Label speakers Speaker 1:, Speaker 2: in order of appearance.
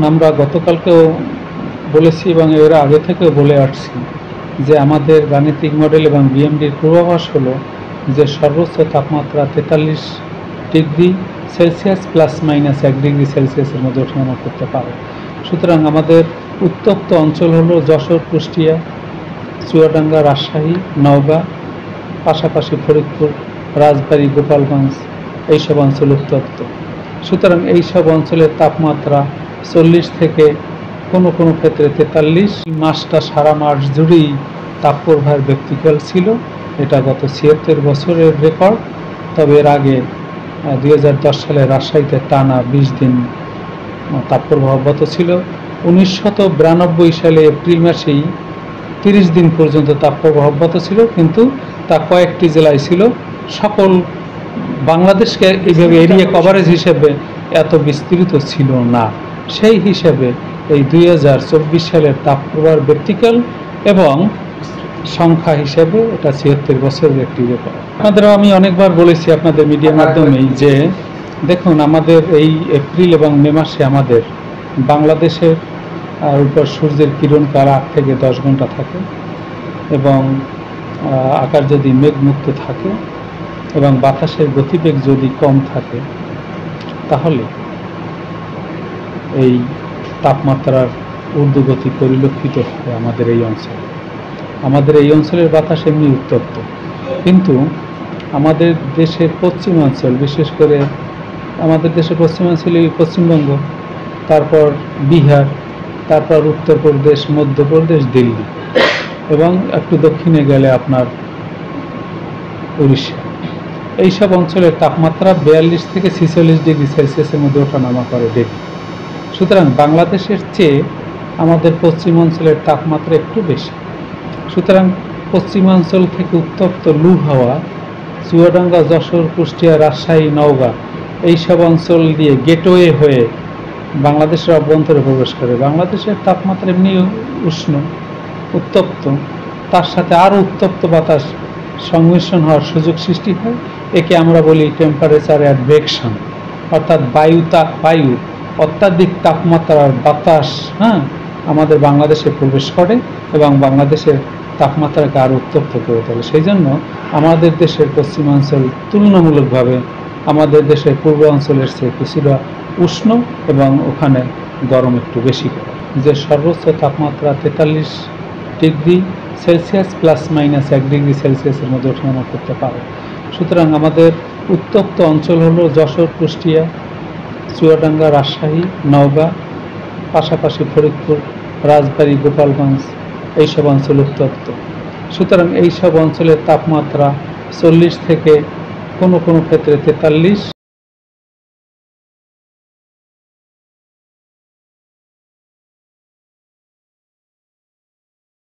Speaker 1: আমরা গতকালকেও বলেছি এবং এর আগে থেকেও বলে আসছি যে আমাদের গাণিতিক মডেল এবং বিএমডির পূর্বাভাস হলো যে সর্বোচ্চ তাপমাত্রা 43 degree Celsius plus minus 1 degree সেলসিয়াসের মধ্যে ওঠানামা করতে পারে। সুতরাং আমাদের উত্তপ্ত অঞ্চল হলো যশোর, কুষ্টিয়া, চুয়াডাঙ্গা, রাজশাহী, নওগাঁ, পাশাপাশি ফরিদপুর, রাজবাড়ী, গোপালগঞ্জ এইসব অঞ্চল উত্তপ্ত। সুতরাং এইসব অঞ্চলের তাপমাত্রা 40 থেকে কোনো কোনো ক্ষেত্রে 43। মাসটা সারা মাস জুড়েই তাপপ্রবাহের ব্যতিক্রম ছিল। এটা গত 76 বছরের রেকর্ড। তবে এর আগে 2010 সালে রাজশাহীতে টানা 20 দিন তাপপ্রবাহ অব্যাহত ছিল। 1992 সালে এপ্রিল মাসেই 30 দিন পর্যন্ত তাপপ্রবাহ অব্যাহত ছিল, কিন্তু তা কয়েকটি জেলায় ছিল। সকল বাংলাদেশকে এইভাবে এরিয়া কভারেজ হিসেবে এত বিস্তৃত ছিল না। সেই হিসেবে এই 2024 সালের তাপপ্রবাহের ব্যতিক্রম এবং সংখ্যা হিসেবে এটা 76 বছরের একটি রেকর্ড। আপনাদেরও আমি অনেকবার বলেছি আপনাদের মিডিয়ার মাধ্যমেই যে দেখুন, আমাদের এই এপ্রিল এবং মে মাসে আমাদের বাংলাদেশের উপর সূর্যের কিরণকাল 8 থেকে 10 ঘন্টা থাকে এবং আকাশ যদি মেঘমুক্ত থাকে এবং বাতাসের গতিবেগ যদি কম থাকে, তাহলে এই তাপমাত্রার ঊর্ধ্বগতি পরিলক্ষিত হয় আমাদের এই অঞ্চলে। আমাদের এই অঞ্চলের বাতাস এমনি উত্তপ্ত, কিন্তু আমাদের দেশের পশ্চিমাঞ্চল, বিশেষ করে আমাদের দেশের পশ্চিমাঞ্চলে পশ্চিমবঙ্গ, তারপর বিহার, তারপর উত্তরপ্রদেশ, মধ্যপ্রদেশ, দিল্লি এবং একটু দক্ষিণে গেলে আপনার উড়িষ্যা, এইসব অঞ্চলের তাপমাত্রা 42 থেকে 46 ডিগ্রি সেলসিয়াসের মধ্যে ওঠানামা করে ডেলি। সুতরাং বাংলাদেশের চেয়ে আমাদের পশ্চিমাঞ্চলের তাপমাত্রা একটু বেশি। সুতরাং পশ্চিমাঞ্চল থেকে উত্তপ্ত লু হাওয়া চুয়াডাঙ্গা, যশোর, কুষ্টিয়া, রাজশাহী, নওগাঁ এইসব অঞ্চল দিয়ে গেটওয়ে হয়ে বাংলাদেশের অভ্যন্তরে প্রবেশ করে। বাংলাদেশের তাপমাত্রা এমনি উষ্ণ, উত্তপ্ত, তার সাথে আরও উত্তপ্ত বাতাস সংমিশ্রণ হওয়ার সুযোগ সৃষ্টি হয়। একে আমরা বলি টেম্পারেচার অ্যাডভেকশন, অর্থাৎ বায়ু অত্যাধিক তাপমাত্রার বাতাস আমাদের বাংলাদেশে প্রবেশ করে এবং বাংলাদেশের তাপমাত্রাকে আরও উত্তপ্ত করে তোলে। সেই জন্য আমাদের দেশের পশ্চিমাঞ্চল তুলনামূলকভাবে আমাদের দেশের পূর্বাঞ্চলের চেয়ে কিছুটা উষ্ণ এবং ওখানে গরম একটু বেশি করে। যে সর্বোচ্চ তাপমাত্রা 43 degree Celsius plus minus 1 degree সেলসিয়াসের মধ্যে ওঠানামা করতে পারে। সুতরাং আমাদের উত্তপ্ত অঞ্চল হলো যশোর, কুষ্টিয়া, চুয়াডাঙ্গা, রাজশাহী, নওগাঁ, পাশাপাশি ফরিদপুর, রাজবাড়ী, গোপালগঞ্জ এইসব অঞ্চল উত্তপ্ত। সুতরাং এইসব অঞ্চলের তাপমাত্রা 40 থেকে কোনো কোনো ক্ষেত্রে 43